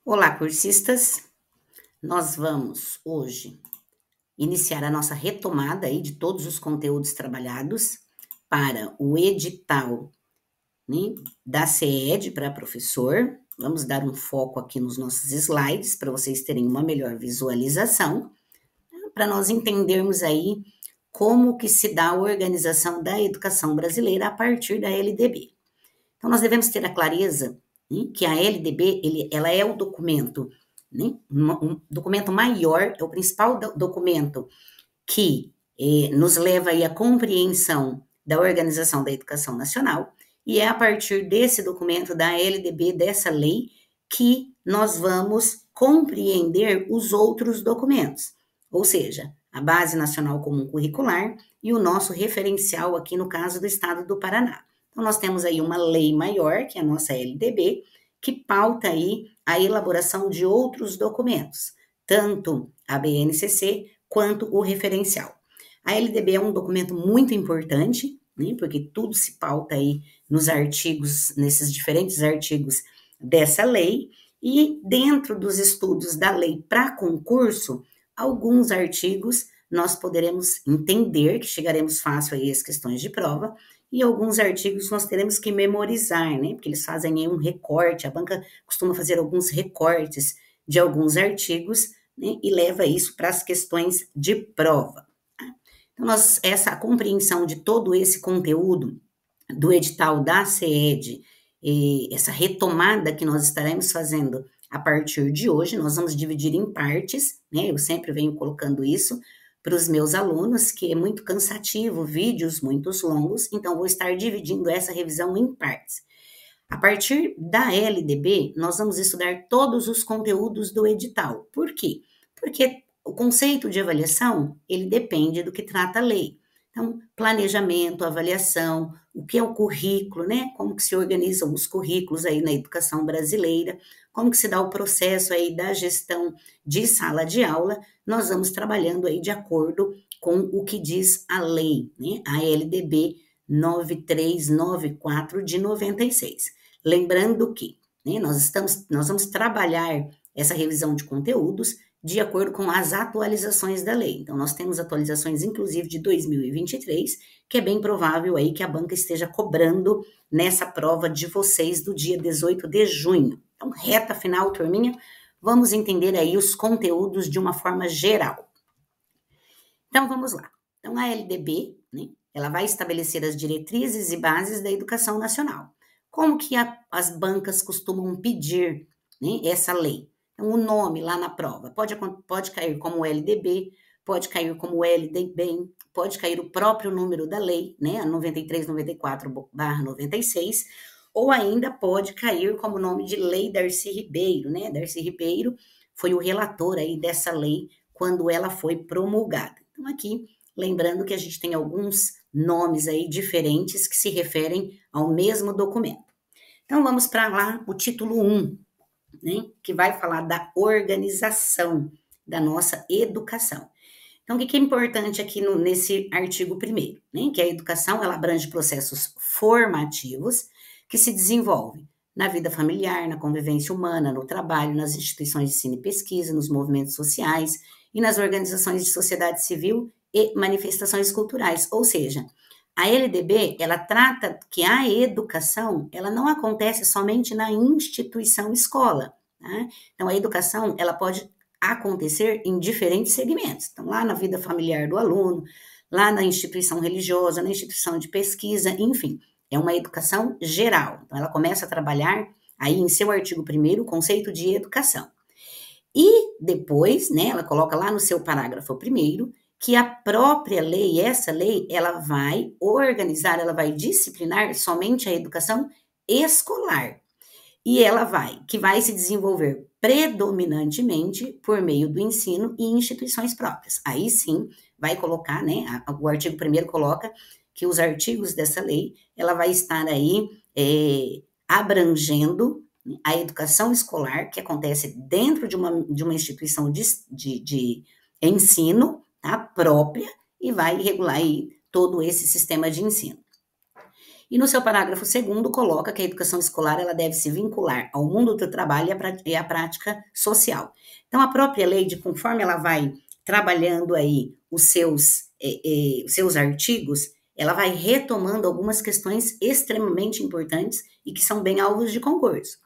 Olá, cursistas! Nós vamos hoje iniciar a nossa retomada aí de todos os conteúdos trabalhados para o edital, né, da CED para professor. Vamos dar um foco aqui nos nossos slides para vocês terem uma melhor visualização, para nós entendermos aí como que se dá a organização da educação brasileira a partir da LDB. Então, nós devemos ter a clareza, né, que a LDB ela é o documento, né, um documento maior, é o principal documento que nos leva aí à compreensão da organização da educação nacional, e é a partir desse documento, da LDB, dessa lei, que nós vamos compreender os outros documentos, ou seja, a Base Nacional Comum Curricular e o nosso referencial aqui no caso do Estado do Paraná. Então, nós temos aí uma lei maior, que é a nossa LDB, que pauta aí a elaboração de outros documentos, tanto a BNCC quanto o referencial. A LDB é um documento muito importante, né, porque tudo se pauta aí nos artigos, nesses diferentes artigos dessa lei, e dentro dos estudos da lei para concurso, alguns artigos nós poderemos entender, que chegaremos fácil aí às questões de prova, e alguns artigos nós teremos que memorizar, né? Porque eles fazem aí um recorte, a banca costuma fazer alguns recortes de alguns artigos, né? E leva isso para as questões de prova. Tá? Então, essa compreensão de todo esse conteúdo do edital da CED, essa retomada que nós estaremos fazendo a partir de hoje, nós vamos dividir em partes, né? Eu sempre venho colocando isso para os meus alunos, que é muito cansativo, vídeos muito longos, então vou estar dividindo essa revisão em partes. A partir da LDB, nós vamos estudar todos os conteúdos do edital. Por quê? Porque o conceito de avaliação, ele depende do que trata a lei. Então, planejamento, avaliação, o que é o currículo, né? Como que se organizam os currículos aí na educação brasileira, como que se dá o processo aí da gestão de sala de aula, nós vamos trabalhando aí de acordo com o que diz a lei, né? A LDB 9394 de 96. Lembrando que, né, nós vamos trabalhar essa revisão de conteúdos de acordo com as atualizações da lei. Então, nós temos atualizações, inclusive, de 2023, que é bem provável aí que a banca esteja cobrando nessa prova de vocês do dia 18 de junho. Então, reta final, turminha, vamos entender aí os conteúdos de uma forma geral. Então, vamos lá. Então, a LDB, né, ela vai estabelecer as diretrizes e bases da educação nacional. Como que as bancas costumam pedir, né, essa lei? Então, o nome lá na prova pode cair como LDB, pode cair como LDB, pode cair o próprio número da lei, né, a 9394/96, ou ainda pode cair como nome de Lei Darcy Ribeiro, né? Darcy Ribeiro foi o relator aí dessa lei quando ela foi promulgada. Então, aqui, lembrando que a gente tem alguns nomes aí diferentes que se referem ao mesmo documento. Então, vamos para lá o título 1, né, que vai falar da organização da nossa educação. Então, o que é importante aqui nesse artigo 1º, né, que a educação ela abrange processos formativos que se desenvolvem na vida familiar, na convivência humana, no trabalho, nas instituições de ensino e pesquisa, nos movimentos sociais e nas organizações de sociedade civil e manifestações culturais. Ou seja, a LDB, ela trata que a educação, ela não acontece somente na instituição escola, tá? Então, a educação, ela pode acontecer em diferentes segmentos. Então, lá na vida familiar do aluno, lá na instituição religiosa, na instituição de pesquisa, enfim, é uma educação geral. Então, ela começa a trabalhar aí em seu artigo 1º o conceito de educação. E depois, né, ela coloca lá no seu parágrafo 1º que a própria lei, essa lei, ela vai organizar, ela vai disciplinar somente a educação escolar. E ela vai se desenvolver predominantemente por meio do ensino e instituições próprias. Aí sim, vai colocar, né, o artigo 1º coloca que os artigos dessa lei, ela vai estar aí abrangendo a educação escolar, que acontece dentro de uma instituição de ensino, tá, própria, e vai regular aí todo esse sistema de ensino. E no seu parágrafo 2º coloca que a educação escolar ela deve se vincular ao mundo do trabalho e à prática social. Então, a própria lei, conforme ela vai trabalhando aí os seus artigos, ela vai retomando algumas questões extremamente importantes e que são bem alvos de concurso.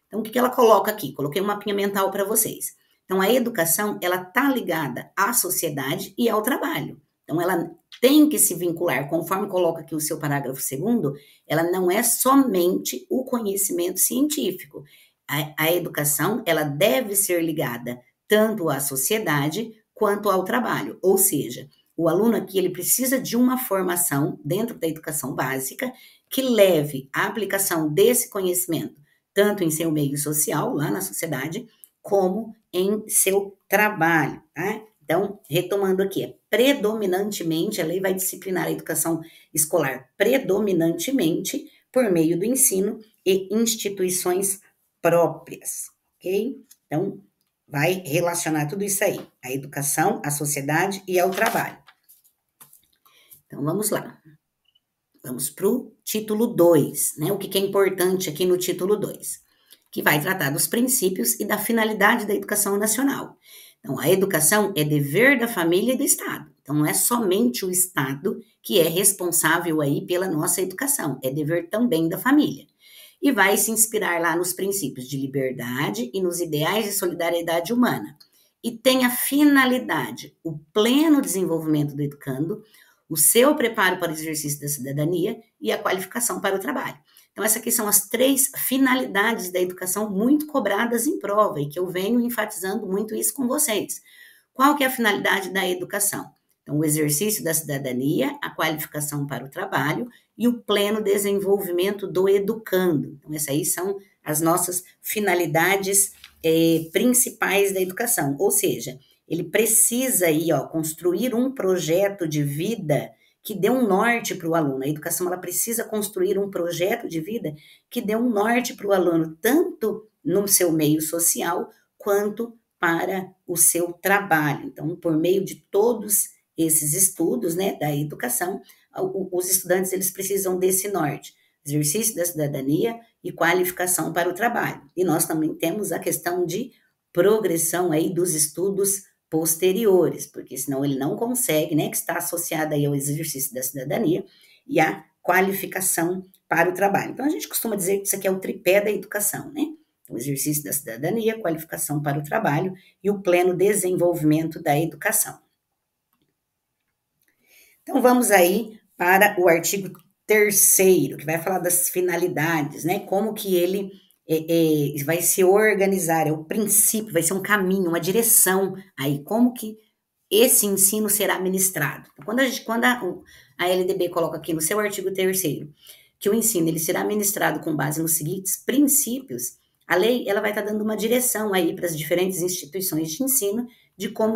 Então, o que ela coloca aqui? Coloquei um mapinha mental para vocês. Então, a educação, ela está ligada à sociedade e ao trabalho. Então, ela tem que se vincular, conforme coloca aqui o seu parágrafo 2º, ela não é somente o conhecimento científico. A educação, ela deve ser ligada tanto à sociedade quanto ao trabalho. Ou seja, o aluno aqui, ele precisa de uma formação dentro da educação básica que leve a aplicação desse conhecimento, tanto em seu meio social, lá na sociedade, como em seu trabalho, tá? Então, retomando aqui, predominantemente, a lei vai disciplinar a educação escolar predominantemente por meio do ensino e instituições próprias, ok? Então, vai relacionar tudo isso aí, a educação, a sociedade e ao trabalho. Então, vamos lá. Vamos para o título 2, né? O que é importante aqui no título 2, que vai tratar dos princípios e da finalidade da educação nacional. Então, a educação é dever da família e do Estado. Então, não é somente o Estado que é responsável aí pela nossa educação, é dever também da família. E vai se inspirar lá nos princípios de liberdade e nos ideais de solidariedade humana. E tem a finalidade, o pleno desenvolvimento do educando, o seu preparo para o exercício da cidadania e a qualificação para o trabalho. Então, essas aqui são as 3 finalidades da educação muito cobradas em prova e que eu venho enfatizando muito isso com vocês. Qual que é a finalidade da educação? Então, o exercício da cidadania, a qualificação para o trabalho e o pleno desenvolvimento do educando. Então, essas aí são as nossas finalidades principais da educação. Ou seja, ele precisa aí, construir um projeto de vida que dê um norte para o aluno. A educação, ela precisa construir um projeto de vida que dê um norte para o aluno, tanto no seu meio social, quanto para o seu trabalho. Então, por meio de todos esses estudos, né, da educação, os estudantes, eles precisam desse norte, exercício da cidadania e qualificação para o trabalho. E nós também temos a questão de progressão aí dos estudos posteriores, porque senão ele não consegue, né, que está associada aí ao exercício da cidadania e à qualificação para o trabalho. Então, a gente costuma dizer que isso aqui é o tripé da educação, né? O exercício da cidadania, qualificação para o trabalho e o pleno desenvolvimento da educação. Então, vamos aí para o artigo 3º, que vai falar das finalidades, né? Como que ele vai se organizar, é o princípio, vai ser um caminho, uma direção aí, como que esse ensino será ministrado. Quando a LDB coloca aqui no seu artigo 3º que o ensino ele será ministrado com base nos seguintes princípios, a lei ela vai estar dando uma direção aí para as diferentes instituições de ensino de como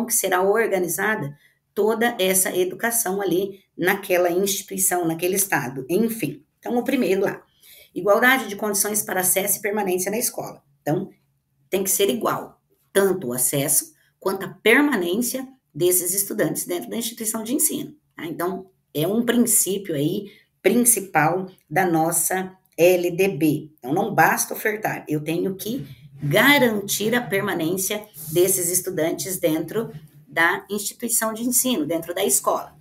que será organizada toda essa educação ali naquela instituição, naquele estado, enfim. Então, o primeiro lá, igualdade de condições para acesso e permanência na escola. Então, tem que ser igual, tanto o acesso quanto a permanência desses estudantes dentro da instituição de ensino. Tá? Então, é um princípio aí principal da nossa LDB. Então, não basta ofertar, eu tenho que garantir a permanência desses estudantes dentro da instituição de ensino, dentro da escola.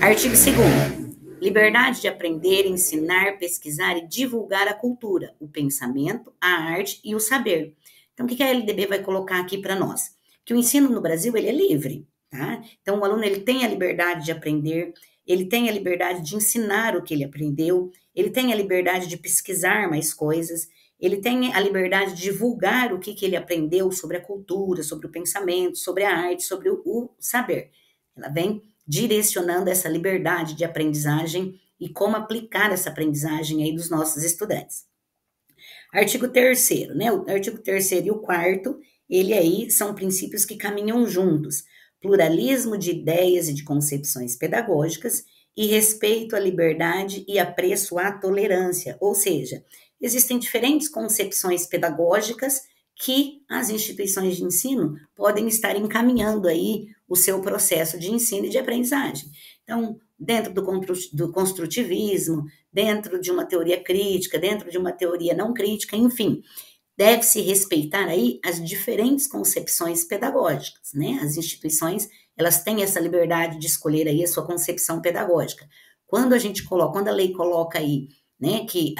Artigo 2º. Liberdade de aprender, ensinar, pesquisar e divulgar a cultura, o pensamento, a arte e o saber. Então, o que a LDB vai colocar aqui para nós? Que o ensino no Brasil, ele é livre, tá? Então, o aluno, ele tem a liberdade de aprender, ele tem a liberdade de ensinar o que ele aprendeu, ele tem a liberdade de pesquisar mais coisas, ele tem a liberdade de divulgar o que ele aprendeu sobre a cultura, sobre o pensamento, sobre a arte, sobre o saber. Ela vem direcionando essa liberdade de aprendizagem e como aplicar essa aprendizagem aí dos nossos estudantes. Artigo 3º, né? O artigo 3º e o 4º, ele aí são princípios que caminham juntos. Pluralismo de ideias e de concepções pedagógicas e respeito à liberdade e apreço à tolerância, ou seja, existem diferentes concepções pedagógicas que as instituições de ensino podem estar encaminhando aí o seu processo de ensino e de aprendizagem. Então, dentro do construtivismo, dentro de uma teoria crítica, dentro de uma teoria não crítica, enfim. Deve-se respeitar aí as diferentes concepções pedagógicas, né? As instituições, elas têm essa liberdade de escolher aí a sua concepção pedagógica. Quando a lei coloca aí, né, que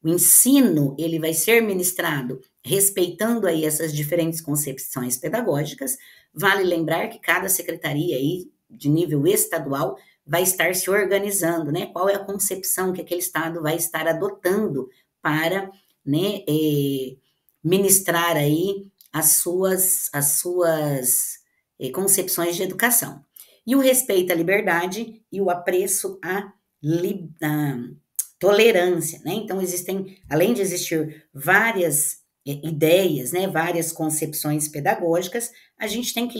o ensino, ele vai ser ministrado respeitando aí essas diferentes concepções pedagógicas, vale lembrar que cada secretaria aí, de nível estadual, vai estar se organizando, né? Qual é a concepção que aquele estado vai estar adotando para, né, ministrar aí as suas concepções de educação. E o respeito à liberdade e o apreço à tolerância, né? Então, além de existir várias ideias, né, várias concepções pedagógicas, a gente tem que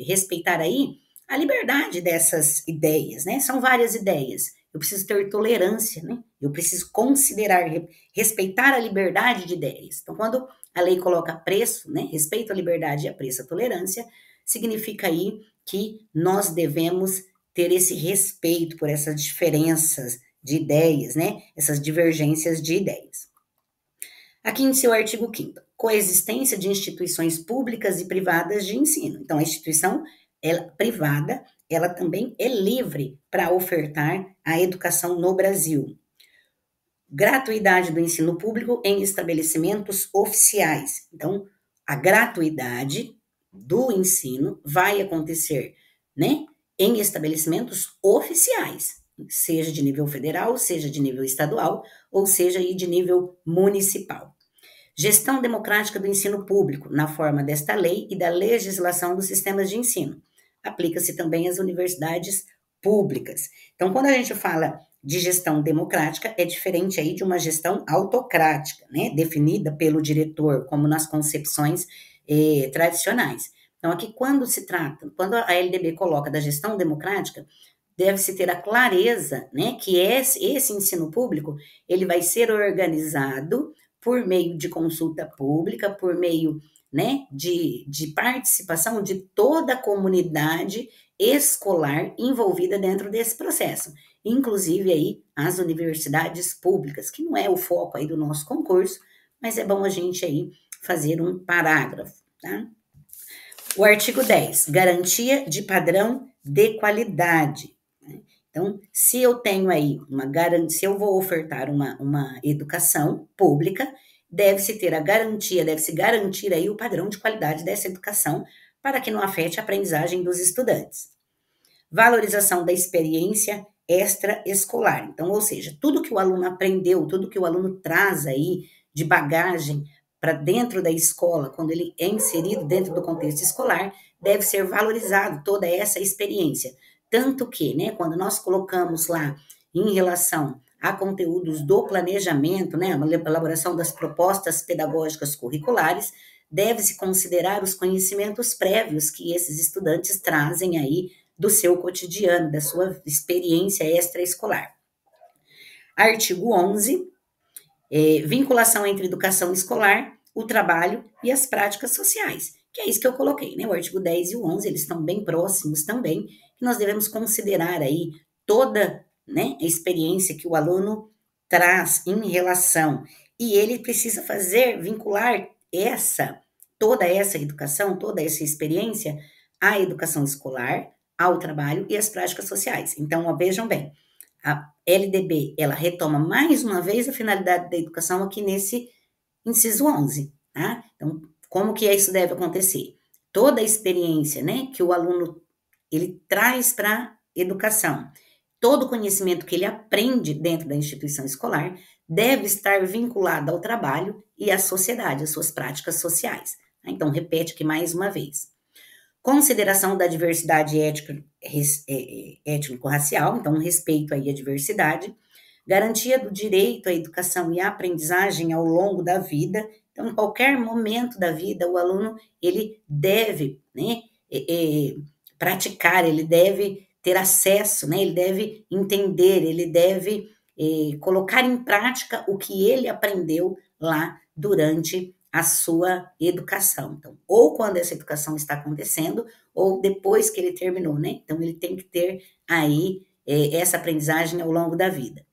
respeitar aí a liberdade dessas ideias, né? São várias ideias. Eu preciso ter tolerância, né? Eu preciso considerar, respeitar a liberdade de ideias. Então, quando a lei coloca preço, né? Respeito à liberdade e apreço à tolerância, significa aí que nós devemos ter esse respeito por essas diferenças de ideias, né? Essas divergências de ideias. Aqui em seu artigo 5º, coexistência de instituições públicas e privadas de ensino. Então, a instituição privada, ela também é livre para ofertar a educação no Brasil. Gratuidade do ensino público em estabelecimentos oficiais. Então, a gratuidade do ensino vai acontecer, né, em estabelecimentos oficiais, seja de nível federal, seja de nível estadual, ou seja de nível municipal. Gestão democrática do ensino público, na forma desta lei e da legislação dos sistemas de ensino. Aplica-se também às universidades públicas. Então, quando a gente fala de gestão democrática, é diferente aí de uma gestão autocrática, né, definida pelo diretor, como nas concepções tradicionais. Então, aqui, quando a LDB coloca da gestão democrática, deve-se ter a clareza, né, que esse ensino público, ele vai ser organizado por meio de consulta pública, por meio, né, de participação de toda a comunidade escolar envolvida dentro desse processo, inclusive aí as universidades públicas, que não é o foco aí do nosso concurso, mas é bom a gente aí fazer um parágrafo, tá? O artigo 10, garantia de padrão de qualidade. Então, se eu tenho aí se eu vou ofertar uma educação pública, deve-se garantir aí o padrão de qualidade dessa educação para que não afete a aprendizagem dos estudantes. Valorização da experiência extraescolar. Então, ou seja, tudo que o aluno aprendeu, tudo que o aluno traz aí de bagagem para dentro da escola, quando ele é inserido dentro do contexto escolar, deve ser valorizado toda essa experiência. Tanto que, né, quando nós colocamos lá em relação a conteúdos do planejamento, né, a elaboração das propostas pedagógicas curriculares, deve-se considerar os conhecimentos prévios que esses estudantes trazem aí do seu cotidiano, da sua experiência extraescolar. Artigo 11, vinculação entre educação escolar, o trabalho e as práticas sociais, que é isso que eu coloquei, né? O artigo 10 e o 11, eles estão bem próximos também, que nós devemos considerar aí toda, né, a experiência que o aluno traz em relação, e ele precisa vincular toda essa educação, toda essa experiência à educação escolar, ao trabalho e às práticas sociais. Então, vejam bem, a LDB, ela retoma mais uma vez a finalidade da educação aqui nesse inciso 11, tá? Então, como que isso deve acontecer? Toda a experiência, né, que o aluno, ele traz para a educação, todo o conhecimento que ele aprende dentro da instituição escolar, deve estar vinculado ao trabalho e à sociedade, às suas práticas sociais. Então, repete aqui mais uma vez. Consideração da diversidade étnico-racial, então respeito aí à diversidade, garantia do direito à educação e à aprendizagem ao longo da vida. Então, em qualquer momento da vida, o aluno, ele deve, né, praticar, ele deve ter acesso, né, ele deve entender, ele deve colocar em prática o que ele aprendeu lá durante a sua educação. Então, ou quando essa educação está acontecendo, ou depois que ele terminou, né? Então, ele tem que ter aí essa aprendizagem ao longo da vida.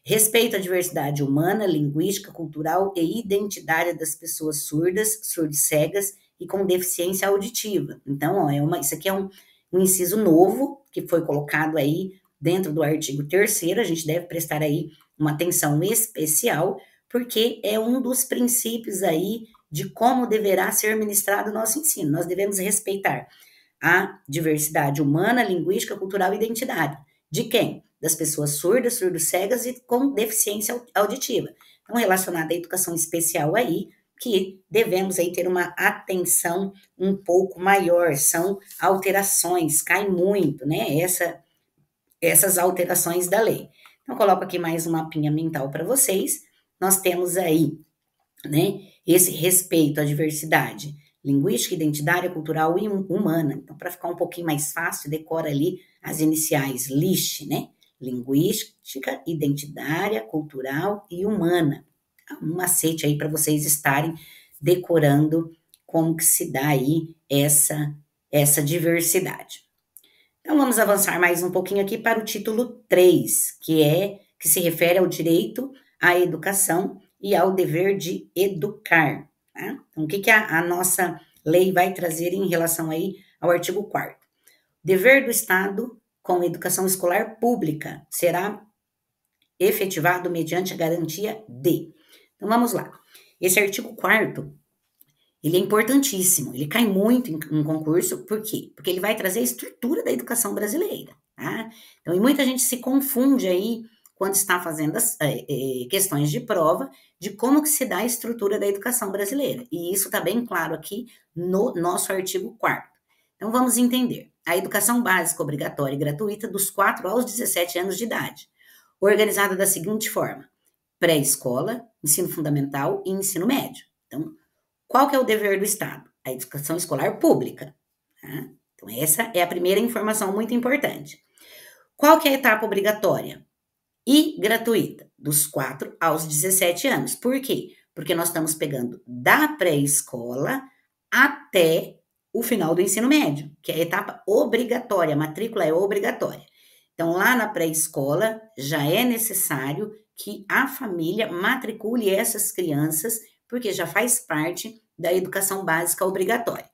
Respeito à diversidade humana, linguística, cultural e identitária das pessoas surdas, surdo-cegas e com deficiência auditiva. Então, ó, isso aqui é um inciso novo que foi colocado aí dentro do artigo 3º, a gente deve prestar aí uma atenção especial, porque é um dos princípios aí de como deverá ser ministrado o nosso ensino. Nós devemos respeitar a diversidade humana, linguística, cultural e identitária. De quem? Das pessoas surdas, surdo-cegas e com deficiência auditiva. Então, relacionado à educação especial aí, que devemos aí ter uma atenção um pouco maior, são alterações, cai muito, né, essas alterações da lei. Então, coloco aqui mais um mapinha mental para vocês, nós temos aí, né, esse respeito à diversidade linguística, identitária, cultural e humana. Então, para ficar um pouquinho mais fácil, decora ali as iniciais LISH, né? Linguística, identitária, cultural e humana. Um macete aí para vocês estarem decorando como que se dá aí essa diversidade. Então, vamos avançar mais um pouquinho aqui para o título 3, que se refere ao direito à educação e ao dever de educar. Tá? Então, o que a nossa lei vai trazer em relação aí ao artigo 4º? Dever do Estado com educação escolar pública será efetivado mediante a garantia de. Então, vamos lá. Esse artigo 4º, ele é importantíssimo, ele cai muito em concurso, por quê? Porque ele vai trazer a estrutura da educação brasileira, tá? Então, e muita gente se confunde aí quando está fazendo as questões de prova, de como que se dá a estrutura da educação brasileira. E isso está bem claro aqui no nosso artigo 4º. Então, vamos entender. A educação básica obrigatória e gratuita dos 4 aos 17 anos de idade, organizada da seguinte forma: pré-escola, ensino fundamental e ensino médio. Então, qual que é o dever do Estado? A educação escolar pública. Tá? Então, essa é a primeira informação muito importante. Qual que é a etapa obrigatória e gratuita? Dos 4 aos 17 anos. Por quê? Porque nós estamos pegando da pré-escola até o final do ensino médio, que é a etapa obrigatória, a matrícula é obrigatória. Então, lá na pré-escola, já é necessário que a família matricule essas crianças, porque já faz parte da educação básica obrigatória.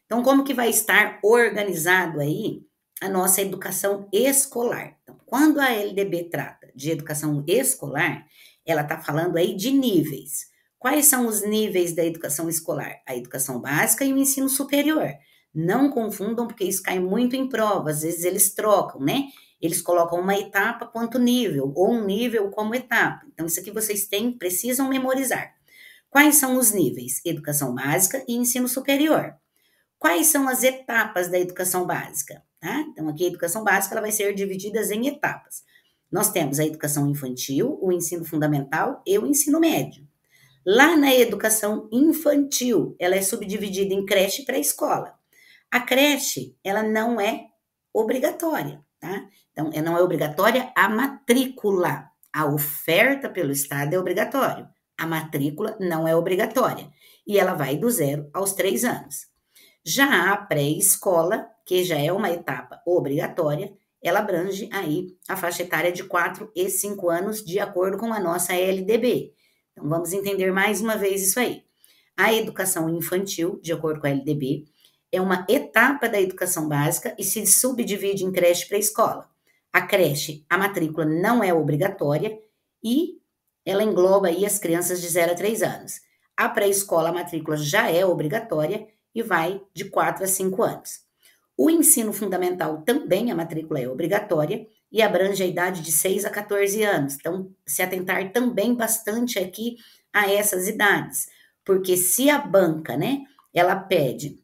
Então, como que vai estar organizado aí a nossa educação escolar? Então, quando a LDB trata de educação escolar, ela está falando aí de níveis. Quais são os níveis da educação escolar? A educação básica e o ensino superior. Não confundam, porque isso cai muito em prova, às vezes eles trocam, né? Eles colocam uma etapa quanto nível, ou um nível como etapa. Então, isso aqui vocês precisam memorizar. Quais são os níveis? Educação básica e ensino superior. Quais são as etapas da educação básica? Tá? Então, aqui a educação básica ela vai ser dividida em etapas. Nós temos a educação infantil, o ensino fundamental e o ensino médio. Lá na educação infantil, ela é subdividida em creche e pré-escola. A creche, ela não é obrigatória, tá? Então, não é obrigatória a matrícula. A oferta pelo Estado é obrigatório. A matrícula não é obrigatória. E ela vai do 0 aos 3 anos. Já a pré-escola, que já é uma etapa obrigatória, ela abrange aí a faixa etária de 4 e 5 anos, de acordo com a nossa LDB. Então, vamos entender mais uma vez isso aí. A educação infantil, de acordo com a LDB, é uma etapa da educação básica e se subdivide em creche e pré-escola. A creche, a matrícula não é obrigatória e ela engloba aí as crianças de 0 a 3 anos. A pré-escola, a matrícula já é obrigatória e vai de 4 a 5 anos. O ensino fundamental também, a matrícula é obrigatória e abrange a idade de 6 a 14 anos. Então, se atentar também bastante aqui a essas idades, porque se a banca, né, ela pede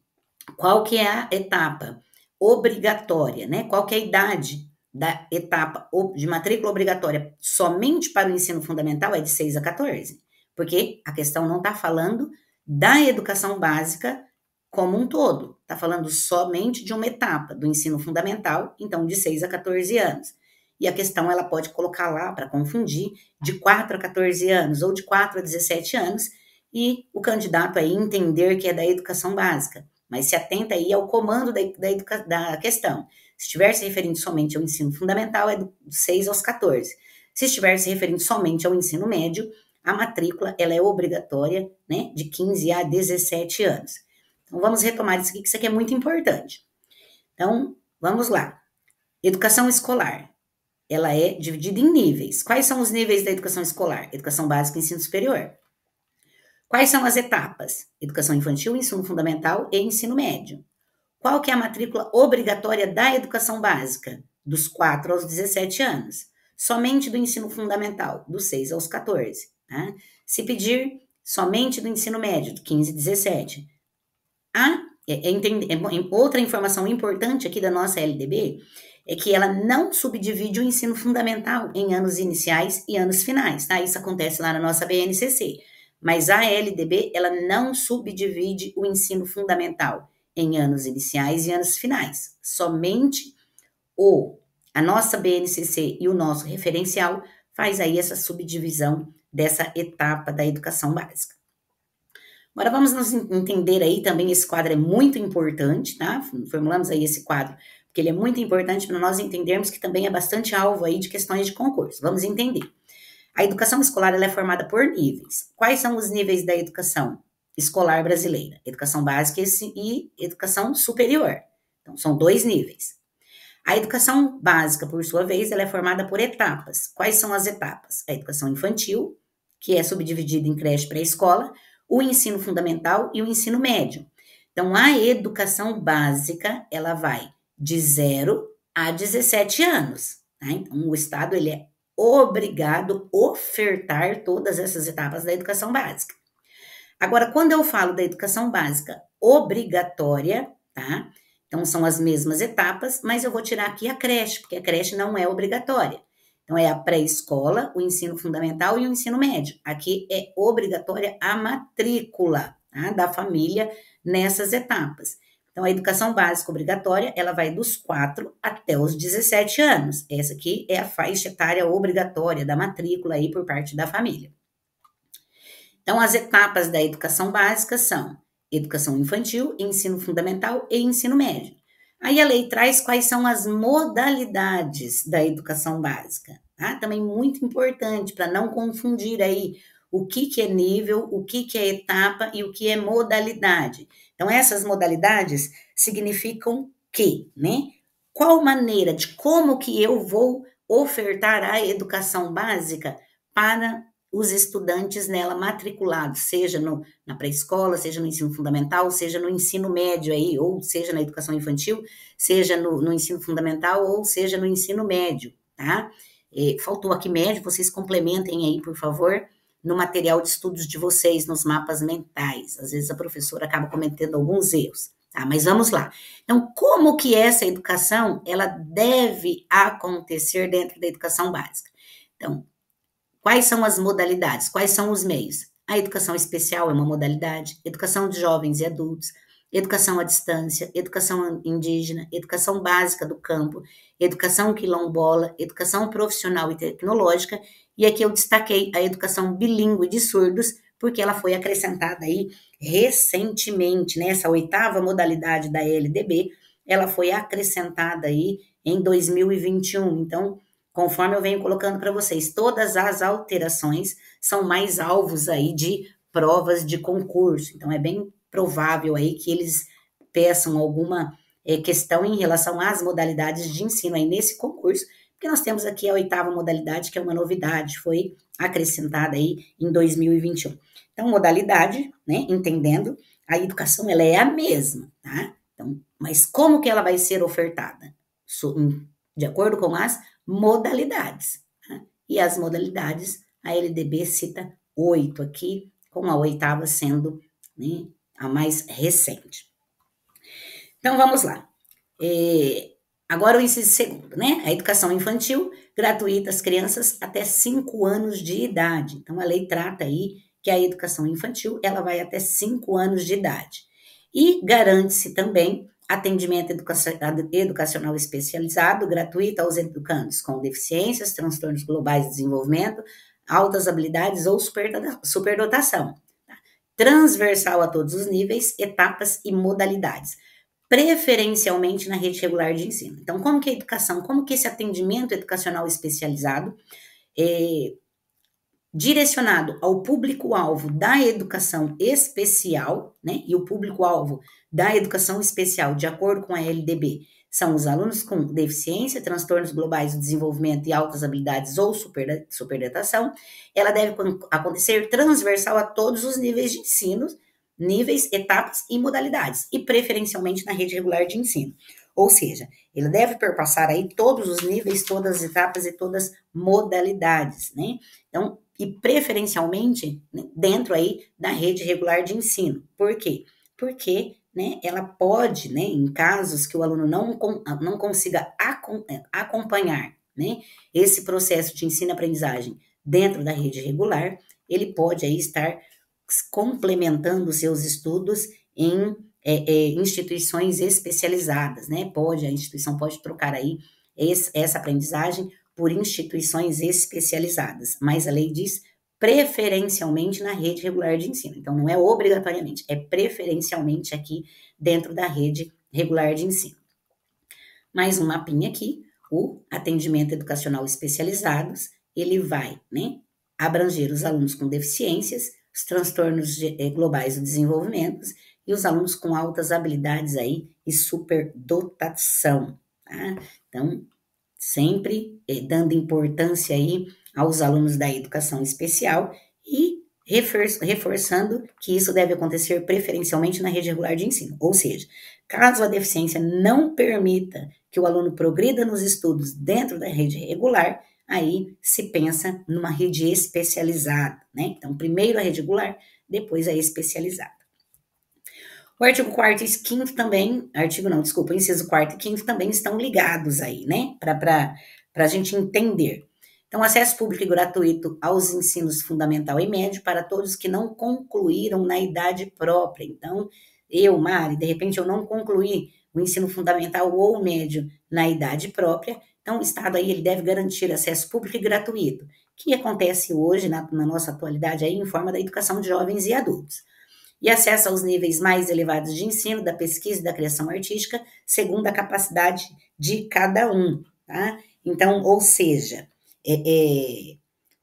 qual que é a etapa obrigatória, né, qual que é a idade da etapa de matrícula obrigatória somente para o ensino fundamental, é de 6 a 14, porque a questão não está falando da educação básica como um todo, está falando somente de uma etapa do ensino fundamental, então de 6 a 14 anos. E a questão ela pode colocar lá para confundir de 4 a 14 anos ou de 4 a 17 anos e o candidato aí entender que é da educação básica, mas se atenta aí ao comando da questão. Se estiver se referindo somente ao ensino fundamental, é do 6 aos 14. Se Se estiver se referindo somente ao ensino médio, a matrícula ela é obrigatória, né, de 15 a 17 anos. Então, vamos retomar isso aqui, que isso aqui é muito importante. Então, vamos lá. Educação escolar, ela é dividida em níveis. Quais são os níveis da educação escolar? Educação básica e ensino superior. Quais são as etapas? Educação infantil, ensino fundamental e ensino médio. Qual que é a matrícula obrigatória da educação básica? Dos 4 aos 17 anos. Somente do ensino fundamental, dos 6 aos 14. Tá? Se pedir, somente do ensino médio, de 15 a 17. Outra informação importante aqui da nossa LDB é que ela não subdivide o ensino fundamental em anos iniciais e anos finais, tá? Isso acontece lá na nossa BNCC. Mas a LDB, ela não subdivide o ensino fundamental em anos iniciais e anos finais. Somente a nossa BNCC e o nosso referencial faz aí essa subdivisão dessa etapa da educação básica. Agora vamos nos entender aí também, esse quadro é muito importante, tá? Formulamos aí esse quadro, porque ele é muito importante para nós entendermos que também é bastante alvo aí de questões de concurso. Vamos entender. A educação escolar ela é formada por níveis. Quais são os níveis da educação escolar brasileira? Educação básica e educação superior. Então, são 2 níveis. A educação básica, por sua vez, ela é formada por etapas. Quais são as etapas? A educação infantil, que é subdividida em creche pré-escola, o ensino fundamental e o ensino médio. Então, a educação básica, ela vai de 0 a 17 anos. Tá? Então, o Estado, ele é obrigado a ofertar todas essas etapas da educação básica. Agora, quando eu falo da educação básica obrigatória, tá? Então, são as mesmas etapas, mas eu vou tirar aqui a creche, porque a creche não é obrigatória. Então, é a pré-escola, o ensino fundamental e o ensino médio. Aqui é obrigatória a matrícula, tá, da família nessas etapas. Então, a educação básica obrigatória, ela vai dos 4 até os 17 anos. Essa aqui é a faixa etária obrigatória da matrícula aí por parte da família. Então, as etapas da educação básica são educação infantil, ensino fundamental e ensino médio. Aí a lei traz quais são as modalidades da educação básica, tá? Também muito importante para não confundir aí o que é nível, o que é etapa e o que é modalidade. Então, essas modalidades significam que, né? Qual maneira de como que eu vou ofertar a educação básica para os estudantes nela matriculados, seja na pré-escola, seja no ensino fundamental, seja no ensino médio aí, ou seja na educação infantil, seja no ensino fundamental, ou seja no ensino médio, tá? Faltou aqui médio, vocês complementem aí, por favor, no material de estudos de vocês, nos mapas mentais. Às vezes a professora acaba cometendo alguns erros, tá? Mas vamos lá. Então, como que essa educação, ela deve acontecer dentro da educação básica? Então, quais são as modalidades? Quais são os meios? A educação especial é uma modalidade, educação de jovens e adultos, educação à distância, educação indígena, educação básica do campo, educação quilombola, educação profissional e tecnológica, e aqui eu destaquei a educação bilíngue de surdos, porque ela foi acrescentada aí recentemente, né? Essa 8ª modalidade da LDB, ela foi acrescentada aí em 2021, então, conforme eu venho colocando para vocês, todas as alterações são mais alvos aí de provas de concurso. Então, é bem provável aí que eles peçam alguma questão em relação às modalidades de ensino aí nesse concurso, porque nós temos aqui a 8ª modalidade, que é uma novidade, foi acrescentada aí em 2021. Então, modalidade, né, entendendo, a educação, ela é a mesma, tá? Então, mas como que ela vai ser ofertada? De acordo com as modalidades. Tá? E as modalidades, a LDB cita 8 aqui, com a 8ª sendo, né, a mais recente. Então, vamos lá. Agora o inciso segundo, né? A educação infantil gratuita às crianças até 5 anos de idade. Então, a lei trata aí que a educação infantil, ela vai até 5 anos de idade. E garante-se também atendimento educacional especializado, gratuito aos educandos com deficiências, transtornos globais de desenvolvimento, altas habilidades ou superdotação. Tá? Transversal a todos os níveis, etapas e modalidades, preferencialmente na rede regular de ensino. Então, como que a educação, como que esse atendimento educacional especializado, direcionado ao público-alvo da educação especial, né? E o público-alvo da educação especial, de acordo com a LDB, são os alunos com deficiência, transtornos globais do desenvolvimento e altas habilidades ou superdatação. Ela deve acontecer transversal a todos os níveis de ensino, níveis, etapas e modalidades, e preferencialmente na rede regular de ensino. Ou seja, ele deve perpassar aí todos os níveis, todas as etapas e todas as modalidades, né? Então, e preferencialmente, né, dentro aí da rede regular de ensino. Por quê? Porque, né, ela pode, né, em casos que o aluno não consiga acompanhar, né, esse processo de ensino-aprendizagem dentro da rede regular, ele pode aí estar complementando seus estudos em instituições especializadas, né? A instituição pode trocar aí essa aprendizagem por instituições especializadas, mas a lei diz preferencialmente na rede regular de ensino. Então, não é obrigatoriamente, é preferencialmente aqui dentro da rede regular de ensino. Mais um mapinha aqui, o atendimento educacional especializados, ele vai, né, abranger os alunos com deficiências, os transtornos globais do desenvolvimento e os alunos com altas habilidades aí e superdotação, tá? Então, sempre dando importância aí aos alunos da educação especial e reforçando que isso deve acontecer preferencialmente na rede regular de ensino. Ou seja, caso a deficiência não permita que o aluno progrida nos estudos dentro da rede regular, aí se pensa numa rede especializada, né? Então, primeiro a rede regular, depois a especializada. O artigo 4º e 5º também, o inciso 4º e 5º também estão ligados aí, né? Para a gente entender. Então, acesso público e gratuito aos ensinos fundamental e médio para todos que não concluíram na idade própria. Então, Mari, de repente eu não concluí o ensino fundamental ou médio na idade própria, então o Estado aí ele deve garantir acesso público e gratuito, que acontece hoje, na nossa atualidade, aí, em forma da educação de jovens e adultos. E acesso aos níveis mais elevados de ensino, da pesquisa e da criação artística, segundo a capacidade de cada um, tá? Então, ou seja,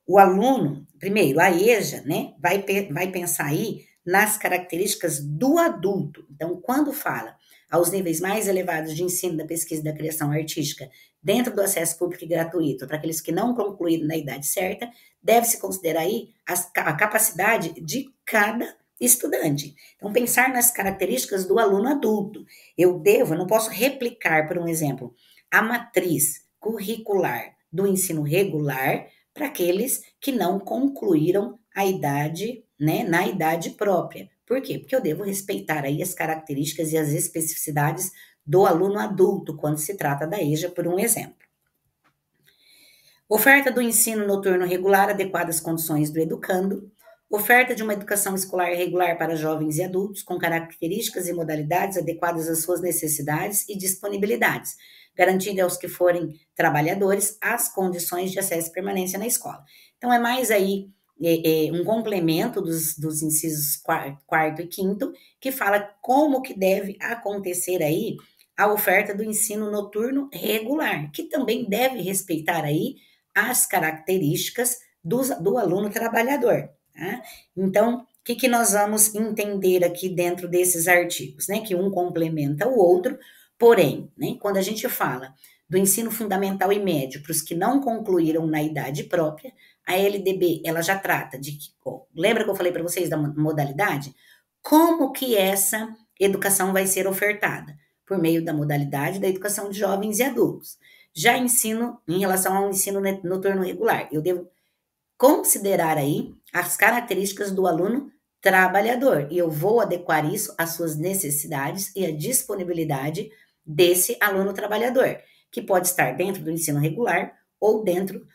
o aluno, primeiro, a EJA, né, vai pensar aí nas características do adulto. Então, quando fala aos níveis mais elevados de ensino, da pesquisa e da criação artística, dentro do acesso público e gratuito, para aqueles que não concluíram na idade certa, deve-se considerar aí a capacidade de cada estudante. Então, pensar nas características do aluno adulto. Eu não posso replicar, por um exemplo, a matriz curricular do ensino regular para aqueles que não concluíram a idade, né, na idade própria. Por quê? Porque eu devo respeitar aí as características e as especificidades do aluno adulto, quando se trata da EJA, por um exemplo. Oferta do ensino noturno regular adequada às condições do educando. Oferta de uma educação escolar regular para jovens e adultos, com características e modalidades adequadas às suas necessidades e disponibilidades, garantindo aos que forem trabalhadores as condições de acesso e permanência na escola. Então, é mais aí um complemento dos incisos 4º e 5º, que fala como que deve acontecer aí a oferta do ensino noturno regular, que também deve respeitar aí as características do aluno trabalhador. Tá? Então, o que nós vamos entender aqui dentro desses artigos, né? Que um complementa o outro, porém, né, quando a gente fala do ensino fundamental e médio para os que não concluíram na idade própria, a LDB, ela já trata de que, lembra que eu falei para vocês da modalidade? Como que essa educação vai ser ofertada? Por meio da modalidade da educação de jovens e adultos. Já ensino, em relação ao ensino noturno regular, eu devo considerar aí as características do aluno trabalhador, e eu vou adequar isso às suas necessidades e à disponibilidade desse aluno trabalhador, que pode estar dentro do ensino regular ou dentro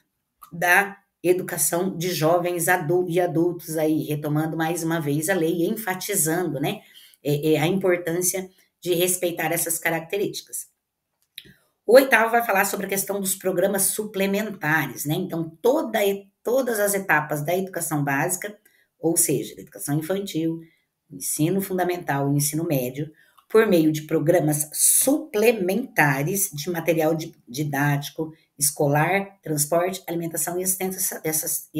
da educação de jovens e adultos aí, retomando mais uma vez a lei e enfatizando, né, a importância de respeitar essas características. O 8º vai falar sobre a questão dos programas suplementares, né? Então, todas as etapas da educação básica, ou seja, da educação infantil, ensino fundamental e ensino médio, por meio de programas suplementares de material didático, escolar, transporte, alimentação e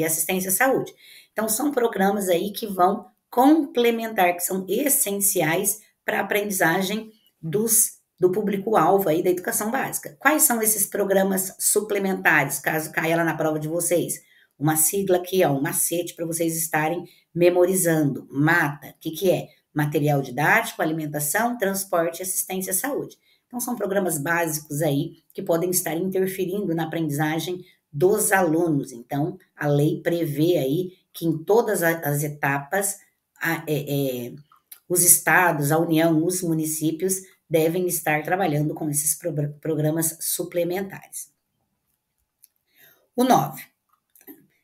assistência à saúde. Então, são programas aí que vão complementar, que são essenciais para a aprendizagem do público-alvo aí da educação básica. Quais são esses programas suplementares, caso caia lá na prova de vocês? Uma sigla aqui, ó, um macete para vocês estarem memorizando. MATA, o que é? Material didático, alimentação, transporte e assistência à saúde. Então, são programas básicos aí que podem estar interferindo na aprendizagem dos alunos. Então, a lei prevê aí que em todas as etapas, os estados, a União, os municípios devem estar trabalhando com esses programas suplementares. O 9.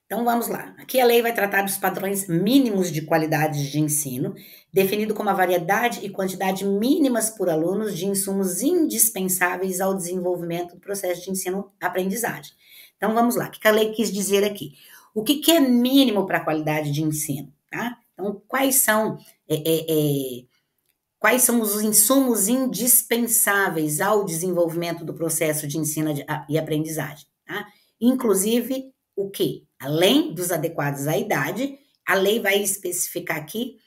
Então, vamos lá. Aqui a lei vai tratar dos padrões mínimos de qualidade de ensino, definido como a variedade e quantidade mínimas por alunos de insumos indispensáveis ao desenvolvimento do processo de ensino-aprendizagem. Então, vamos lá. O que a lei quis dizer aqui? O que é mínimo para a qualidade de ensino? Tá? Então, quais são os insumos indispensáveis ao desenvolvimento do processo de ensino e aprendizagem? Tá? Inclusive, o quê? Além dos adequados à idade, a lei vai especificar aqui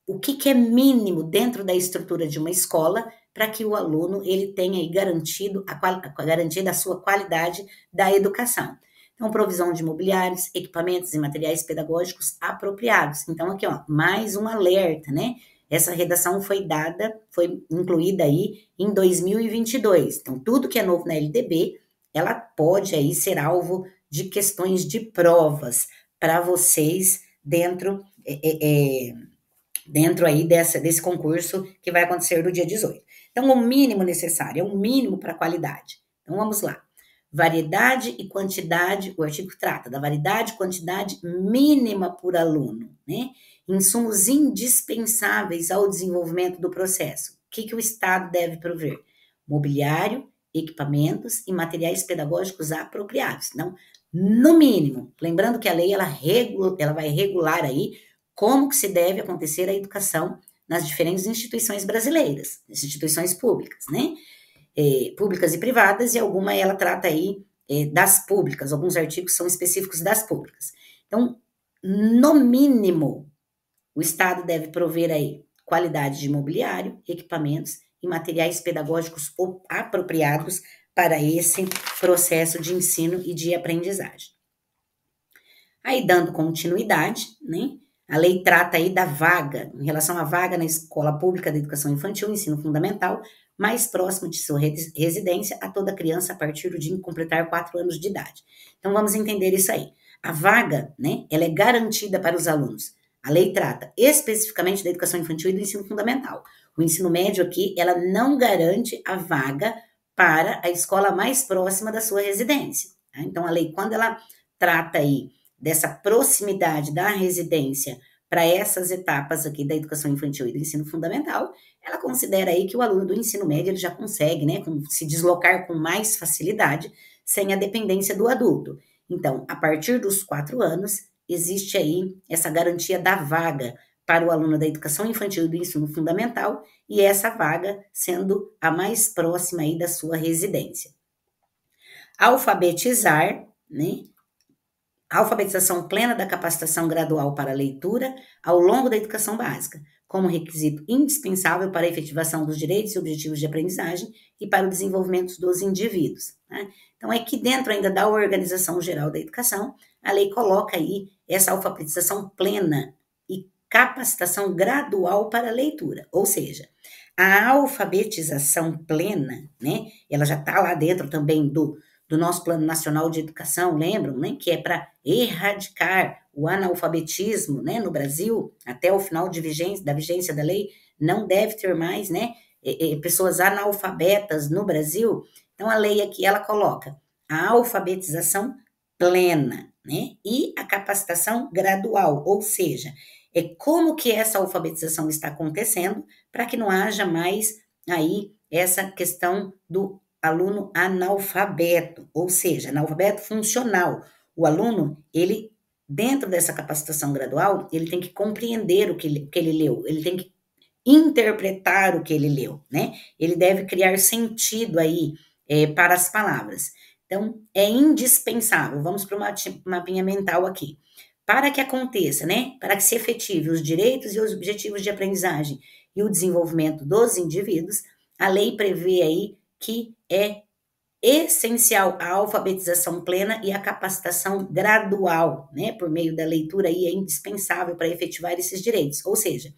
o que é mínimo dentro da estrutura de uma escola para que o aluno ele tenha aí garantida a sua qualidade da educação. Então, provisão de mobiliários, equipamentos e materiais pedagógicos apropriados. Então, aqui, ó, mais um alerta, né? Essa redação foi incluída aí em 2022. Então, tudo que é novo na LDB, ela pode aí ser alvo de questões de provas para vocês dentro aí desse concurso que vai acontecer no dia 18. Então, o mínimo necessário, é o mínimo para a qualidade. Então, vamos lá. Variedade e quantidade, o artigo trata da variedade e quantidade mínima por aluno, né? Insumos indispensáveis ao desenvolvimento do processo. O que o Estado deve prover? Mobiliário, equipamentos e materiais pedagógicos apropriados. Então, no mínimo, lembrando que a lei ela vai regular aí como que se deve acontecer a educação nas diferentes instituições brasileiras, instituições públicas, né? Públicas e privadas, e alguma ela trata aí das públicas, alguns artigos são específicos das públicas. Então, no mínimo, o Estado deve prover aí qualidade de mobiliário, equipamentos e materiais pedagógicos apropriados para esse processo de ensino e de aprendizagem. Aí, dando continuidade, né? A lei trata aí da vaga, em relação à vaga na escola pública de educação infantil, ensino fundamental, mais próximo de sua residência a toda criança a partir do dia em completar 4 anos de idade. Então, vamos entender isso aí. A vaga, né, ela é garantida para os alunos. A lei trata especificamente da educação infantil e do ensino fundamental. O ensino médio aqui, ela não garante a vaga para a escola mais próxima da sua residência. Tá? Então, a lei, quando ela trata aí dessa proximidade da residência para essas etapas aqui da educação infantil e do ensino fundamental, ela considera aí que o aluno do ensino médio ele já consegue, né, se deslocar com mais facilidade, sem a dependência do adulto. Então, a partir dos 4 anos, existe aí essa garantia da vaga para o aluno da educação infantil e do ensino fundamental, e essa vaga sendo a mais próxima aí da sua residência. Alfabetizar, né? A alfabetização plena da capacitação gradual para a leitura ao longo da educação básica, como requisito indispensável para a efetivação dos direitos e objetivos de aprendizagem e para o desenvolvimento dos indivíduos. Né? Então, é que dentro ainda da Organização Geral da Educação, a lei coloca aí essa alfabetização plena e capacitação gradual para a leitura, ou seja, a alfabetização plena, né, ela já está lá dentro também do nosso Plano Nacional de Educação, lembram, né, que é para erradicar o analfabetismo, né, no Brasil, até o final da vigência da lei, não deve ter mais, né, pessoas analfabetas no Brasil. Então, a lei aqui, ela coloca a alfabetização plena, né, e a capacitação gradual, ou seja, é como que essa alfabetização está acontecendo para que não haja mais aí essa questão do aluno analfabeto, ou seja, analfabeto funcional. O aluno, ele, dentro dessa capacitação gradual, ele tem que compreender o que ele leu, ele tem que interpretar o que ele leu, né? Ele deve criar sentido aí para as palavras. Então, é indispensável, vamos para uma mapinha mental aqui. Para que aconteça, né? Para que se efetive os direitos e os objetivos de aprendizagem e o desenvolvimento dos indivíduos, a lei prevê aí que é essencial a alfabetização plena e a capacitação gradual, né? Por meio da leitura aí é indispensável para efetivar esses direitos. Ou seja,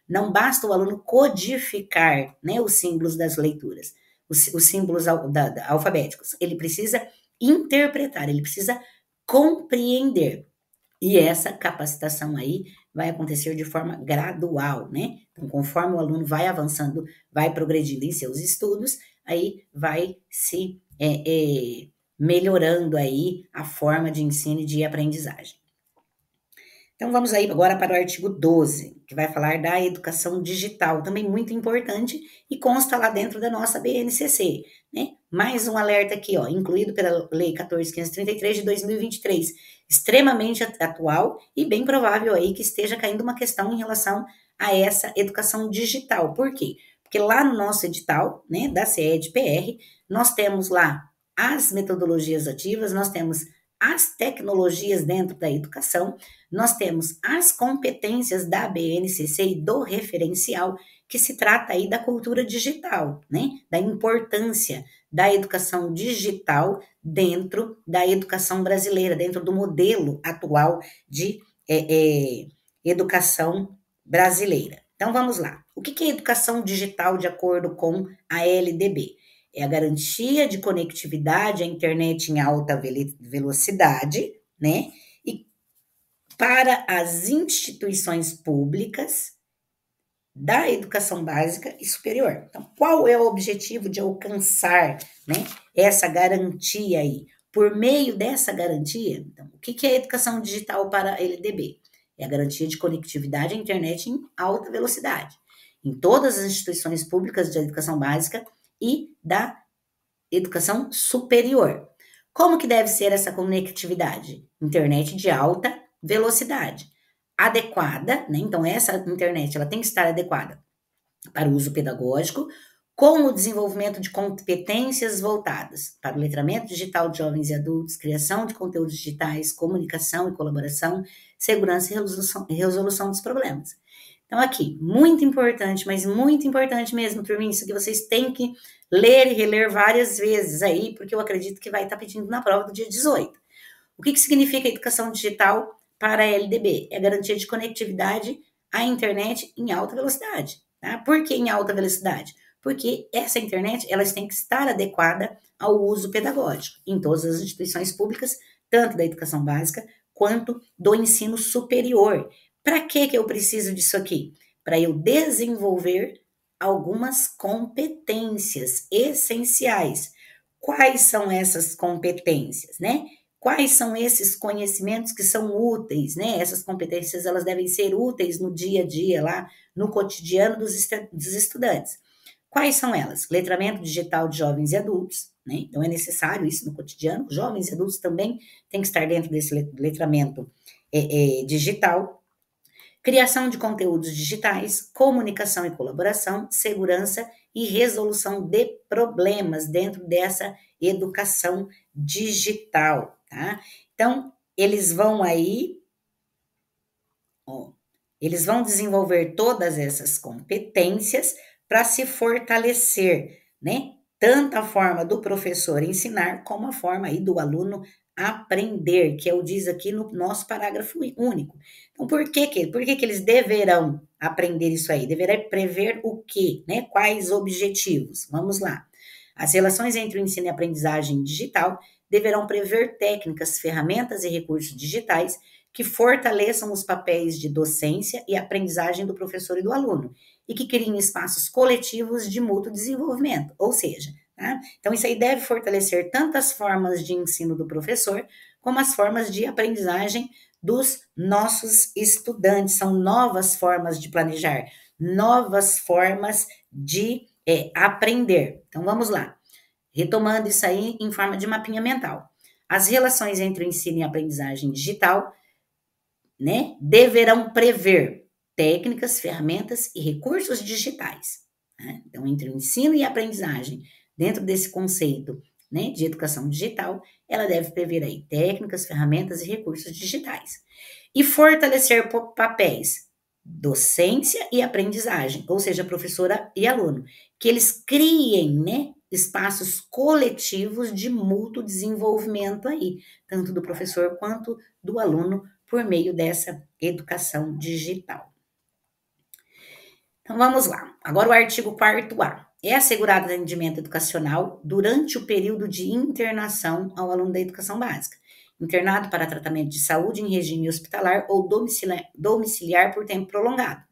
não basta o aluno codificar, né, os símbolos das leituras, os símbolos alfabéticos. Ele precisa interpretar, ele precisa compreender. E essa capacitação aí vai acontecer de forma gradual, né? Então, conforme o aluno vai avançando, vai progredindo em seus estudos, aí vai se melhorando aí a forma de ensino e de aprendizagem. Então, vamos aí agora para o artigo 12, que vai falar da educação digital, também muito importante e consta lá dentro da nossa BNCC, né? Mais um alerta aqui, ó, incluído pela Lei 14.533 de 2023, extremamente atual e bem provável aí que esteja caindo uma questão em relação a essa educação digital. Por quê? Porque lá no nosso edital, né, da CED-PR, nós temos lá as metodologias ativas, nós temos as tecnologias dentro da educação, nós temos as competências da BNCC e do referencial, que se trata aí da cultura digital, né? Da importância da educação digital dentro da educação brasileira, dentro do modelo atual de educação brasileira. Então vamos lá. O que é educação digital de acordo com a LDB? É a garantia de conectividade à internet em alta velocidade, né? E para as instituições públicas da educação básica e superior. Então, qual é o objetivo de alcançar, né, essa garantia aí? Por meio dessa garantia, então, o que é educação digital para a LDB? É a garantia de conectividade à internet em alta velocidade, em todas as instituições públicas de educação básica e da educação superior. Como que deve ser essa conectividade? Internet de alta velocidade, adequada, né? Então essa internet ela tem que estar adequada para o uso pedagógico, com o desenvolvimento de competências voltadas para o letramento digital de jovens e adultos, criação de conteúdos digitais, comunicação e colaboração, segurança e resolução dos problemas. Então, aqui, muito importante, mas muito importante mesmo, turminha, isso que vocês têm que ler e reler várias vezes aí, porque eu acredito que vai estar pedindo na prova do dia 18. O que significa educação digital para a LDB? É garantia de conectividade à internet em alta velocidade. Tá? Por que em alta velocidade? Porque essa internet ela tem que estar adequada ao uso pedagógico em todas as instituições públicas, tanto da educação básica quanto do ensino superior. Para que eu preciso disso aqui? Para eu desenvolver algumas competências essenciais. Quais são essas competências, né? Quais são esses conhecimentos que são úteis, né? Essas competências, elas devem ser úteis no dia a dia, lá no cotidiano dos estudantes. Quais são elas? Letramento digital de jovens e adultos, né? Então, é necessário isso no cotidiano. Jovens e adultos também têm que estar dentro desse letramento digital. Criação de conteúdos digitais, comunicação e colaboração, segurança e resolução de problemas dentro dessa educação digital, tá? Então, eles vão aí, eles vão desenvolver todas essas competências para se fortalecer, né? Tanto a forma do professor ensinar, como a forma aí do aluno aprender, que é o diz aqui no nosso parágrafo único. Então, por que eles deverão aprender isso aí? Deverá prever o quê, né? Quais objetivos? Vamos lá. As relações entre o ensino e a aprendizagem digital deverão prever técnicas, ferramentas e recursos digitais que fortaleçam os papéis de docência e aprendizagem do professor e do aluno, e que criem espaços coletivos de mútuo desenvolvimento, ou seja, tá? Então isso aí deve fortalecer tanto as formas de ensino do professor, como as formas de aprendizagem dos nossos estudantes. São novas formas de planejar, novas formas de aprender. Então vamos lá, retomando isso aí em forma de mapinha mental. As relações entre o ensino e a aprendizagem digital, né, deverão prever técnicas, ferramentas e recursos digitais. Né? Então, entre o ensino e a aprendizagem, dentro desse conceito né, de educação digital, ela deve prever aí técnicas, ferramentas e recursos digitais. E fortalecer papéis docência e aprendizagem, ou seja, professora e aluno, que eles criem, né, espaços coletivos de mútuo desenvolvimento aí, tanto do professor quanto do aluno, por meio dessa educação digital. Então vamos lá. Agora o artigo 4º A. É assegurado atendimento educacional durante o período de internação ao aluno da educação básica, internado para tratamento de saúde em regime hospitalar ou domiciliar por tempo prolongado,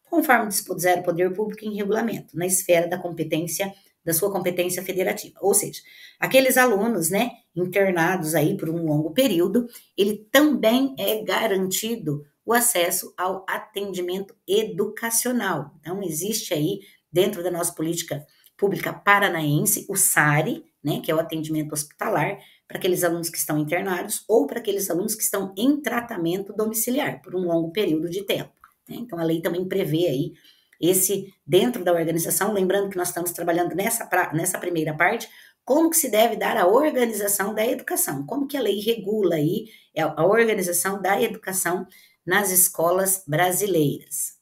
conforme dispuser o poder público em regulamento, na esfera da sua competência federativa. Ou seja, aqueles alunos, né, internados aí por um longo período, ele também é garantido o acesso ao atendimento educacional. Então, existe aí, dentro da nossa política pública paranaense, o SARI, né, que é o atendimento hospitalar, para aqueles alunos que estão internados ou para aqueles alunos que estão em tratamento domiciliar por um longo período de tempo. Né? Então, a lei também prevê aí esse, dentro da organização, lembrando que nós estamos trabalhando nessa primeira parte, como que se deve dar a organização da educação, como que a lei regula aí a organização da educação nas escolas brasileiras.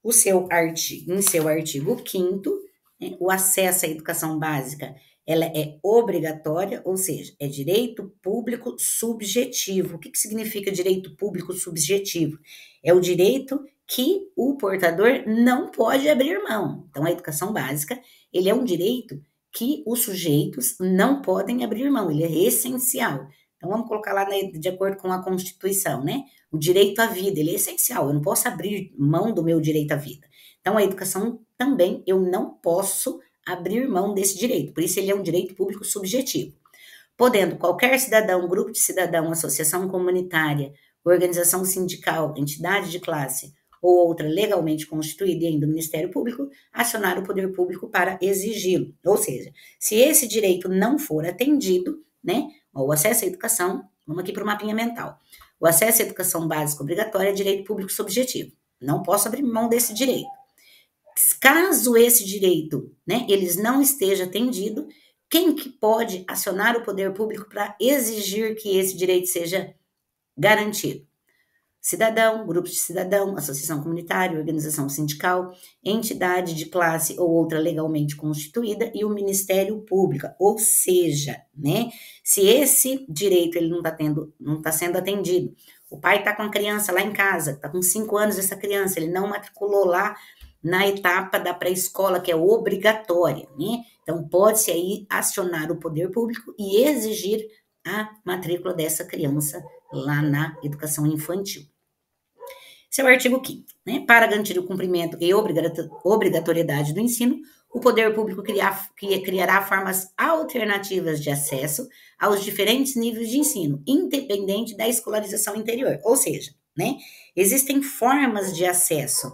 Em seu artigo 5º, né, o acesso à educação básica, ela é obrigatória, ou seja, é direito público subjetivo. O que significa direito público subjetivo? É o direito que o portador não pode abrir mão. Então, a educação básica, ele é um direito que os sujeitos não podem abrir mão, ele é essencial. Então, vamos colocar lá de acordo com a Constituição, né? O direito à vida, ele é essencial, eu não posso abrir mão do meu direito à vida. Então, a educação também, eu não posso abrir mão desse direito, por isso ele é um direito público subjetivo. Podendo qualquer cidadão, grupo de cidadão, associação comunitária, organização sindical, entidade de classe ou outra legalmente constituída e ainda do Ministério Público, acionar o poder público para exigi-lo. Ou seja, se esse direito não for atendido, né, o acesso à educação, vamos aqui para o mapinha mental. O acesso à educação básica obrigatória é direito público subjetivo. Não posso abrir mão desse direito. Caso esse direito, né, eles não esteja atendido, quem que pode acionar o poder público para exigir que esse direito seja garantido? Cidadão, grupo de cidadão, associação comunitária, organização sindical, entidade de classe ou outra legalmente constituída e o Ministério Público. Ou seja, né, se esse direito ele não está sendo atendido, o pai está com a criança lá em casa, está com 5 anos essa criança, ele não matriculou lá na etapa da pré-escola, que é obrigatória, né? Então, pode-se aí acionar o poder público e exigir a matrícula dessa criança lá na educação infantil. Esse é o artigo 5º, né? Para garantir o cumprimento e obrigatoriedade do ensino, o poder público criará formas alternativas de acesso aos diferentes níveis de ensino, independente da escolarização interior. Ou seja, né, existem formas de acesso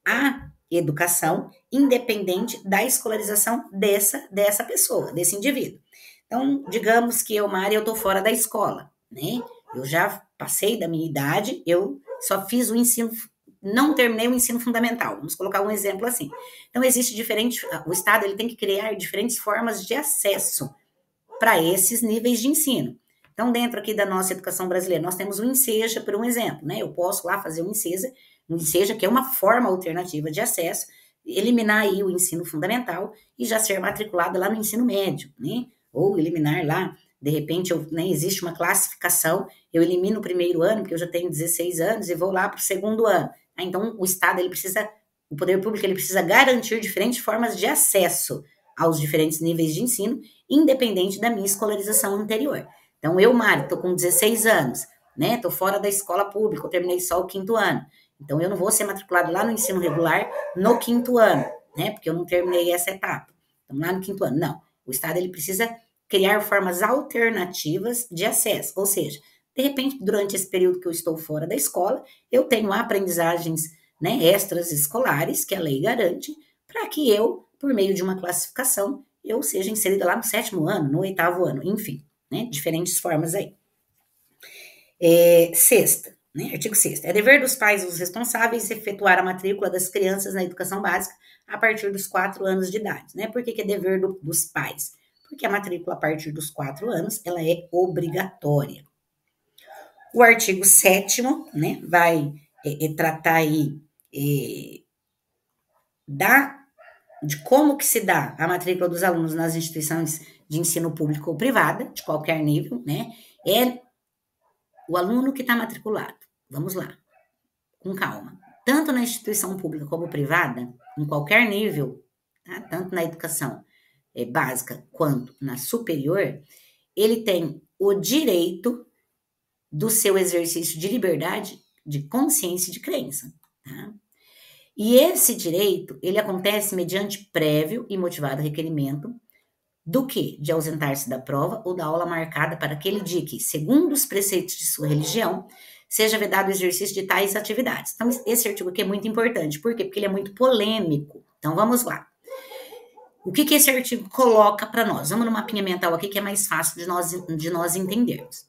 à educação independente da escolarização dessa pessoa, desse indivíduo. Então, digamos que eu, Mari, eu estou fora da escola, né? Eu já passei da minha idade, eu só fiz o ensino, não terminei o ensino fundamental. Vamos colocar um exemplo assim. Então, o Estado ele tem que criar diferentes formas de acesso para esses níveis de ensino. Então, dentro aqui da nossa educação brasileira, nós temos o Enseja, por um exemplo, né? Eu posso lá fazer o Enseja, que é uma forma alternativa de acesso, eliminar aí o ensino fundamental e já ser matriculada lá no ensino médio, né? Ou eliminar lá, de repente, existe uma classificação, eu elimino o primeiro ano, porque eu já tenho 16 anos, e vou lá para o segundo ano. Então, o Estado, o poder público, ele precisa garantir diferentes formas de acesso aos diferentes níveis de ensino, independente da minha escolarização anterior. Então, eu, Mari, estou com 16 anos, né? Estou fora da escola pública, eu terminei só o 5º ano. Então, eu não vou ser matriculado lá no ensino regular no 5º ano, né? Porque eu não terminei essa etapa. Então, lá no 5º ano, não. O Estado, ele precisa criar formas alternativas de acesso, ou seja, de repente, durante esse período que eu estou fora da escola, eu tenho aprendizagens, né, extras escolares, que a lei garante, para que eu, por meio de uma classificação, eu seja inserida lá no 7º ano, no 8º ano, enfim, né, diferentes formas aí. Sexta, né, artigo 6º. É dever dos pais e dos responsáveis efetuar a matrícula das crianças na educação básica a partir dos 4 anos de idade, né? Por que é dever dos pais? porque a matrícula a partir dos 4 anos, ela é obrigatória. O artigo 7º, né, vai tratar aí de como que se dá a matrícula dos alunos nas instituições de ensino público ou privada, de qualquer nível, né, é o aluno que está matriculado. Vamos lá, com calma. Tanto na instituição pública como privada, em qualquer nível, tá? Tanto na educação básica quanto na superior, ele tem o direito do seu exercício de liberdade, de consciência e de crença. Tá? E esse direito, ele acontece mediante prévio e motivado requerimento do quê? De ausentar-se da prova ou da aula marcada para aquele dia que, segundo os preceitos de sua religião, seja vedado o exercício de tais atividades. Então, esse artigo aqui é muito importante. Por quê? Porque ele é muito polêmico. Então, vamos lá. O que esse artigo coloca para nós? Vamos no mapinha mental aqui, que é mais fácil de nós entendermos.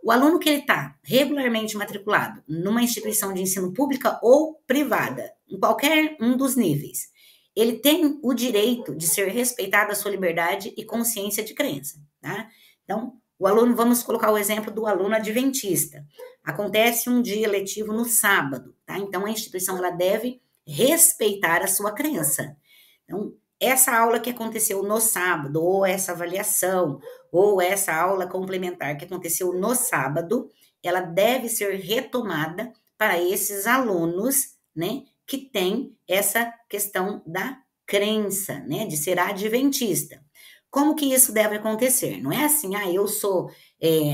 O aluno que ele está regularmente matriculado numa instituição de ensino pública ou privada, em qualquer um dos níveis, ele tem o direito de ser respeitado a sua liberdade e consciência de crença, tá? Então, o aluno, vamos colocar o exemplo do aluno adventista. Acontece um dia letivo no sábado, tá? Então, a instituição, ela deve respeitar a sua crença. Então, essa aula que aconteceu no sábado, ou essa avaliação, ou essa aula complementar que aconteceu no sábado, ela deve ser retomada para esses alunos, né, que tem essa questão da crença, né, de ser adventista. Como que isso deve acontecer? Não é assim, eu sou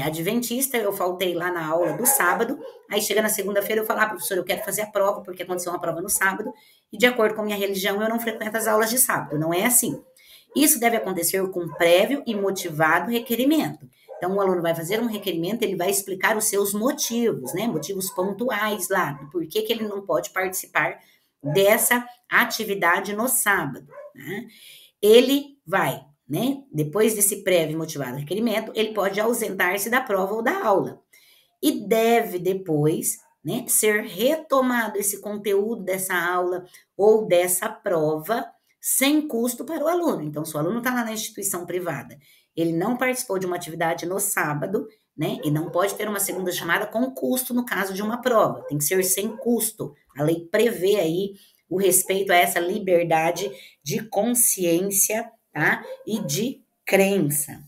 adventista, eu faltei lá na aula do sábado, aí chega na segunda-feira eu falo, professor, eu quero fazer a prova, porque aconteceu uma prova no sábado, e de acordo com a minha religião, eu não frequento as aulas de sábado. Não é assim. Isso deve acontecer com prévio e motivado requerimento. Então, o aluno vai fazer um requerimento, ele vai explicar os seus motivos, né? Motivos pontuais lá, do porquê que ele não pode participar dessa atividade no sábado, né? Ele vai, né? Depois desse prévio e motivado requerimento, ele pode ausentar-se da prova ou da aula. E deve depois, né, ser retomado esse conteúdo dessa aula ou dessa prova sem custo para o aluno. Então, se o aluno está lá na instituição privada, ele não participou de uma atividade no sábado, né, e não pode ter uma segunda chamada com custo no caso de uma prova. Tem que ser sem custo. A lei prevê aí o respeito a essa liberdade de consciência, tá, e de crença.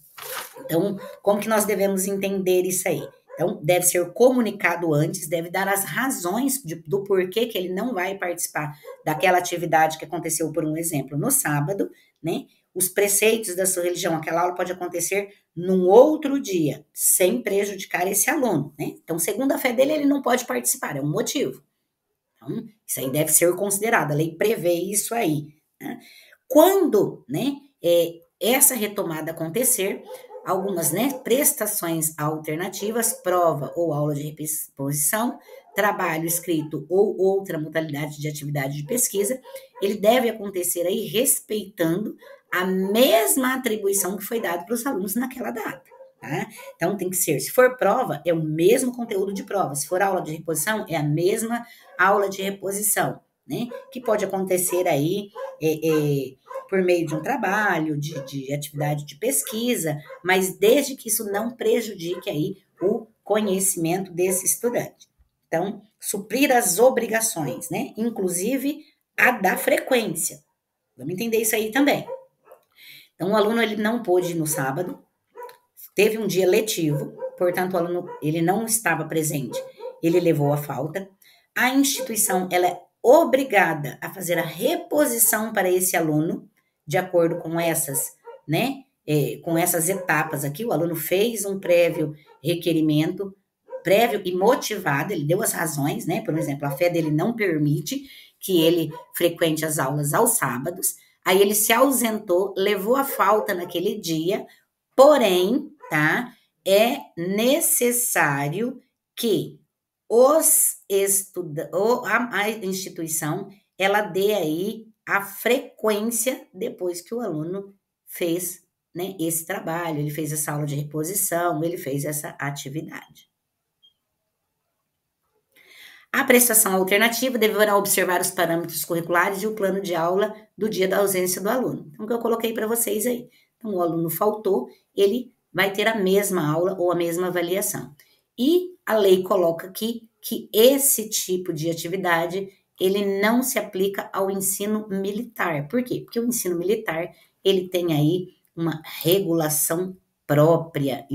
Então, como que nós devemos entender isso aí? Então, deve ser comunicado antes, deve dar as razões do porquê que ele não vai participar daquela atividade que aconteceu, por um exemplo, no sábado, né? Os preceitos da sua religião, aquela aula pode acontecer num outro dia, sem prejudicar esse aluno, né? Então, segundo a fé dele, ele não pode participar, é um motivo. Então, isso aí deve ser considerado, a lei prevê isso aí, né? Quando, né, essa retomada acontecer, algumas, né, prestações alternativas, prova ou aula de reposição, trabalho escrito ou outra modalidade de atividade de pesquisa, ele deve acontecer aí respeitando a mesma atribuição que foi dada para os alunos naquela data. Tá? Então, tem que ser, se for prova, é o mesmo conteúdo de prova, se for aula de reposição, é a mesma aula de reposição, né? Que pode acontecer aí por meio de um trabalho, de atividade de pesquisa, mas desde que isso não prejudique aí o conhecimento desse estudante. Então, suprir as obrigações, né? Inclusive a da frequência. Vamos entender isso aí também. Então, o aluno ele não pôde ir no sábado, teve um dia letivo, portanto, o aluno ele não estava presente, ele levou a falta. A instituição ela é obrigada a fazer a reposição para esse aluno, de acordo com essas, né, com essas etapas aqui. O aluno fez um prévio requerimento, prévio e motivado, ele deu as razões, né, por exemplo, a fé dele não permite que ele frequente as aulas aos sábados, aí ele se ausentou, levou a falta naquele dia, porém, tá, é necessário que a instituição, ela dê aí a frequência depois que o aluno fez, né, esse trabalho, ele fez essa aula de reposição, ele fez essa atividade. A prestação alternativa deverá observar os parâmetros curriculares e o plano de aula do dia da ausência do aluno. Então, o que eu coloquei para vocês aí. Então, o aluno faltou, ele vai ter a mesma aula ou a mesma avaliação. E a lei coloca aqui que esse tipo de atividade, ele não se aplica ao ensino militar. Por quê? Porque o ensino militar, ele tem aí uma regulação própria,